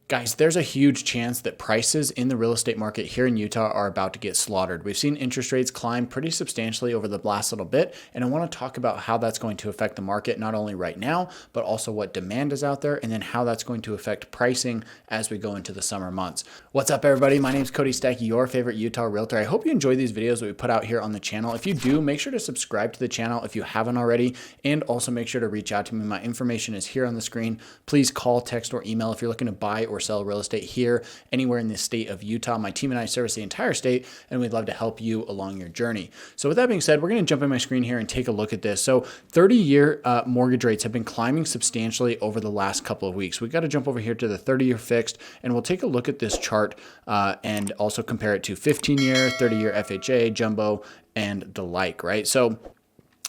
Guys, there's a huge chance that prices in the real estate market here in Utah are about to get slaughtered. We've seen interest rates climb pretty substantially over the last little bit, and I want to talk about how that's going to affect the market, not only right now, but also what demand is out there, and then how that's going to affect pricing as we go into the summer months. What's up, everybody? My name is Cody Steck, your favorite Utah realtor. I hope you enjoy these videos that we put out here on the channel. If you do, make sure to subscribe to the channel if you haven't already, and also make sure to reach out to me. My information is here on the screen. Please call, text, or email if you're looking to buy or sell real estate here anywhere in the state of Utah. My team and I service the entire state, and we'd love to help you along your journey. So with that being said, we're going to jump in my screen here and take a look at this. So 30-year mortgage rates have been climbing substantially over the last couple of weeks. We've got to jump over here to the 30-year fixed, and we'll take a look at this chart and also compare it to 15-year, 30-year FHA, jumbo, and the like, right? So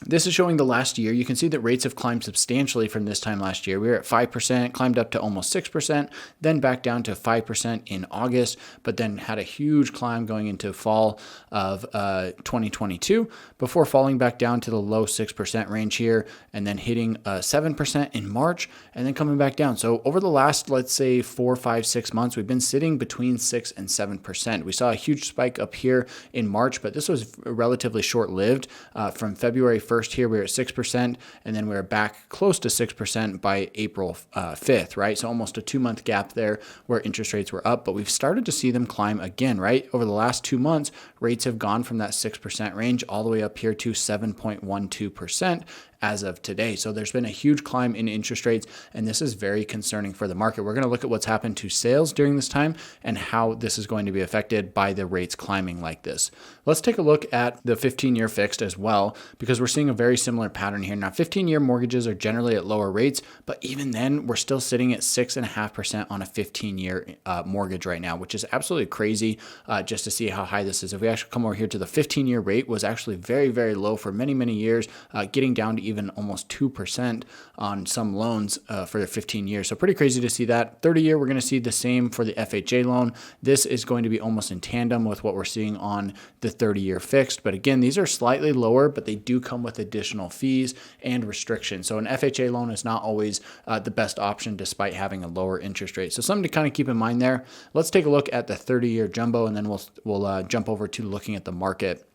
this is showing the last year. You can see that rates have climbed substantially from this time last year. We were at 5%, climbed up to almost 6%, then back down to 5% in August, but then had a huge climb going into fall of 2022 before falling back down to the low 6% range here, and then hitting 7% in March, and then coming back down. So over the last, let's say 4, 5, 6 months, we've been sitting between 6 and 7%. We saw a huge spike up here in March, but this was relatively short-lived. From February 1st here, we were at 6%, and then we were back close to 6% by April 5th, right? So almost a 2-month gap there where interest rates were up, but we've started to see them climb again, right? Over the last 2 months, rates have gone from that 6% range all the way up here to 7.12% as of today. So there's been a huge climb in interest rates, and this is very concerning for the market. We're going to look at what's happened to sales during this time and how this is going to be affected by the rates climbing like this. Let's take a look at the 15-year fixed as well, because we're seeing a very similar pattern here. Now, 15-year mortgages are generally at lower rates, but even then, we're still sitting at 6.5% on a 15-year mortgage right now, which is absolutely crazy just to see how high this is. If we actually come over here to the 15-year rate, was actually very, very low for many, many years, getting down to even almost 2% on some loans for the 15 years. So pretty crazy to see that. 30-year, we're going to see the same for the FHA loan. This is going to be almost in tandem with what we're seeing on the 30-year fixed. But again, these are slightly lower, but they do come with additional fees and restrictions. So an FHA loan is not always the best option despite having a lower interest rate. So something to kind of keep in mind there. Let's take a look at the 30-year jumbo, and then we'll jump over to looking at the market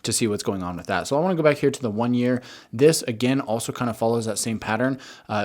to see what's going on with that. So I want to go back here to the 1 year. This again also kind of follows that same pattern.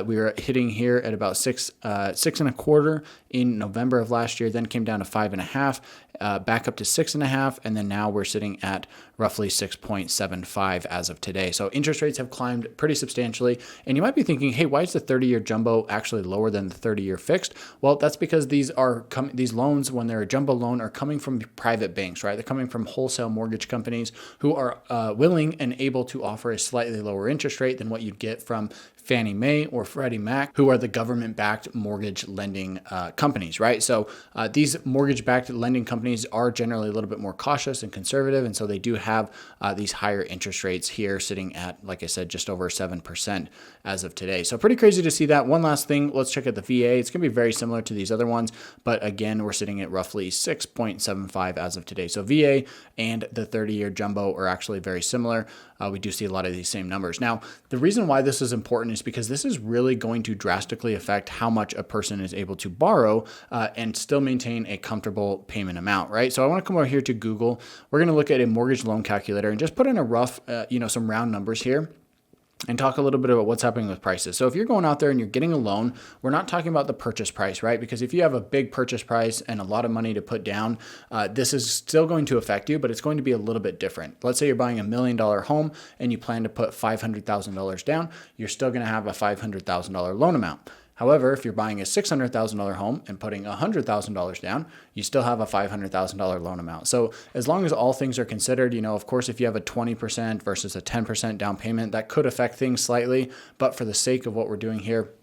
We were hitting here at about 6.25 in November of last year, then came down to 5.5, back up to 6.5, and then now we're sitting at roughly 6.75 as of today. So interest rates have climbed pretty substantially, and you might be thinking, hey, why is the 30-year jumbo actually lower than the 30-year fixed? Well, that's because these loans, when they're a jumbo loan, are coming from private banks, right? They're coming from wholesale mortgage companies who are willing and able to offer a slightly lower interest rate than what you'd get from Fannie Mae or Freddie Mac, who are the government-backed mortgage lending companies, right? So these mortgage-backed lending companies are generally a little bit more cautious and conservative, and so they do have these higher interest rates here sitting at, like I said, just over 7% as of today. So pretty crazy to see that. One last thing, let's check out the VA. It's going to be very similar to these other ones, but again, we're sitting at roughly 6.75 as of today. So VA and the 30-year jumbo are actually very similar. We do see a lot of these same numbers. Now, the reason why this is important is because this is really going to drastically affect how much a person is able to borrow and still maintain a comfortable payment amount, right? So I want to come over here to Google. We're going to look at a mortgage loan calculator and just put in a rough, some round numbers here, and talk a little bit about what's happening with prices. So if you're going out there and you're getting a loan, we're not talking about the purchase price, right? Because if you have a big purchase price and a lot of money to put down, this is still going to affect you, but it's going to be a little bit different. Let's say you're buying $1 million home and you plan to put $500,000 down, you're still going to have a $500,000 loan amount. However, if you're buying a $600,000 home and putting $100,000 down, you still have a $500,000 loan amount. So as long as all things are considered, of course, if you have a 20% versus a 10% down payment, that could affect things slightly. But for the sake of what we're doing here,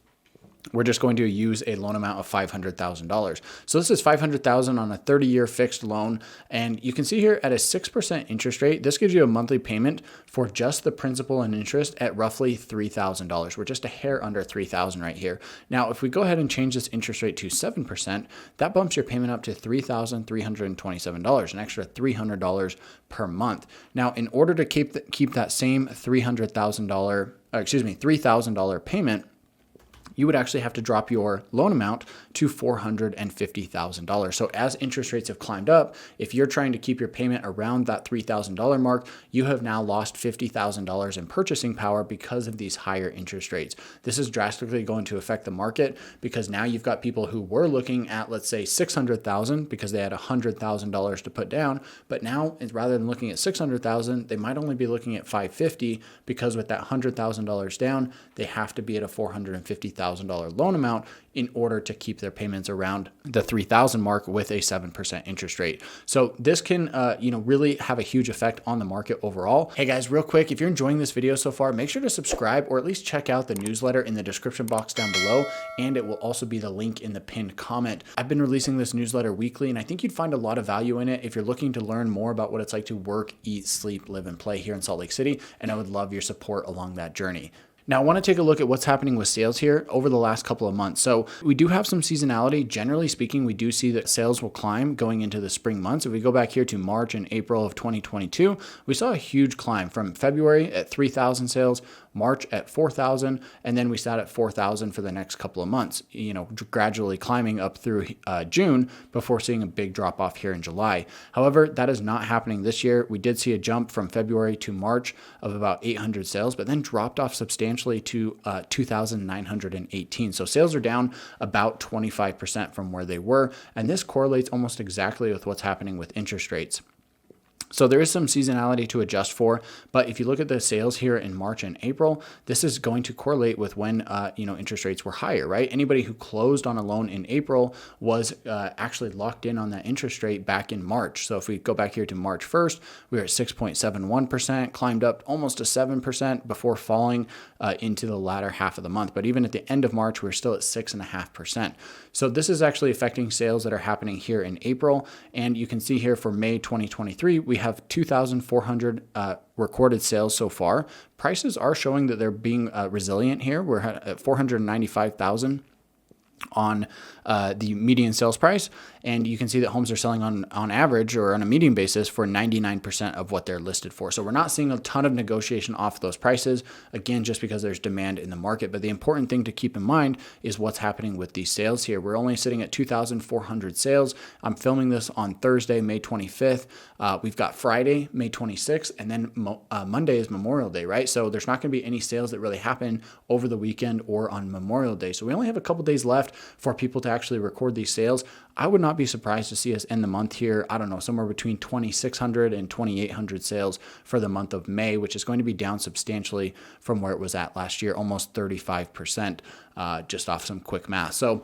we're just going to use a loan amount of $500,000. So this is $500,000 on a 30-year fixed loan. And you can see here at a 6% interest rate, this gives you a monthly payment for just the principal and interest at roughly $3,000. We're just a hair under $3,000 right here. Now, if we go ahead and change this interest rate to 7%, that bumps your payment up to $3,327, an extra $300 per month. Now, in order to keep that same $3,000 payment, you would actually have to drop your loan amount to $450,000. So as interest rates have climbed up, if you're trying to keep your payment around that $3,000 mark, you have now lost $50,000 in purchasing power because of these higher interest rates. This is drastically going to affect the market because now you've got people who were looking at, let's say, $600,000 because they had $100,000 to put down, but now rather than looking at $600,000, they might only be looking at $550 because with that $100,000 down, they have to be at a $450,000 loan amount in order to keep their payments around the $3,000 mark with a 7% interest rate. So this can, really have a huge effect on the market overall. Hey guys, real quick, if you're enjoying this video so far, make sure to subscribe or at least check out the newsletter in the description box down below, and it will also be the link in the pinned comment. I've been releasing this newsletter weekly, and I think you'd find a lot of value in it if you're looking to learn more about what it's like to work, eat, sleep, live, and play here in Salt Lake City, and I would love your support along that journey. Now, I want to take a look at what's happening with sales here over the last couple of months. So we do have some seasonality. Generally speaking, we do see that sales will climb going into the spring months. If we go back here to March and April of 2022, we saw a huge climb from February at 3,000 sales, March at 4,000, and then we sat at 4,000 for the next couple of months, gradually climbing up through June before seeing a big drop off here in July. However, that is not happening this year. We did see a jump from February to March of about 800 sales, but then dropped off substantially to 2,918. So sales are down about 25% from where they were, and this correlates almost exactly with what's happening with interest rates. So there is some seasonality to adjust for, but if you look at the sales here in March and April, this is going to correlate with when interest rates were higher, right? Anybody who closed on a loan in April was actually locked in on that interest rate back in March. So if we go back here to March 1st, we were at 6.71%, climbed up almost to 7% before falling into the latter half of the month. But even at the end of March, we're still at 6.5%. So this is actually affecting sales that are happening here in April. And you can see here for May 2023, we have 2,400 recorded sales so far. Prices are showing that they're being resilient here. We're at 495,000 on the median sales price. And you can see that homes are selling on average or on a median basis for 99% of what they're listed for. So we're not seeing a ton of negotiation off those prices, again, just because there's demand in the market. But the important thing to keep in mind is what's happening with these sales here. We're only sitting at 2,400 sales. I'm filming this on Thursday, May 25th. We've got Friday, May 26th, and then Monday is Memorial Day, right? So there's not going to be any sales that really happen over the weekend or on Memorial Day. So we only have a couple days left for people to actually record these sales. I would not be surprised to see us end the month here, I don't know, somewhere between 2,600 and 2,800 sales for the month of May, which is going to be down substantially from where it was at last year, almost 35%, just off some quick math. So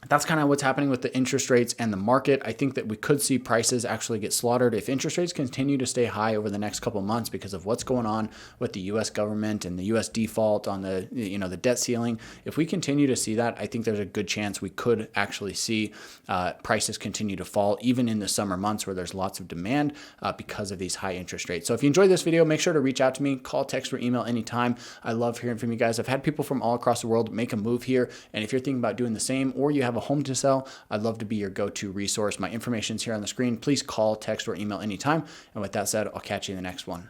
that's kind of what's happening with the interest rates and the market. I think that we could see prices actually get slaughtered if interest rates continue to stay high over the next couple of months because of what's going on with the U.S. government and the U.S. default on the the debt ceiling. If we continue to see that, I think there's a good chance we could actually see prices continue to fall even in the summer months where there's lots of demand because of these high interest rates. So if you enjoyed this video, make sure to reach out to me, call, text, or email anytime. I love hearing from you guys. I've had people from all across the world make a move here, and if you're thinking about doing the same or you have a home to sell, I'd love to be your go-to resource. My information's here on the screen. Please call, text, or email anytime. And with that said, I'll catch you in the next one.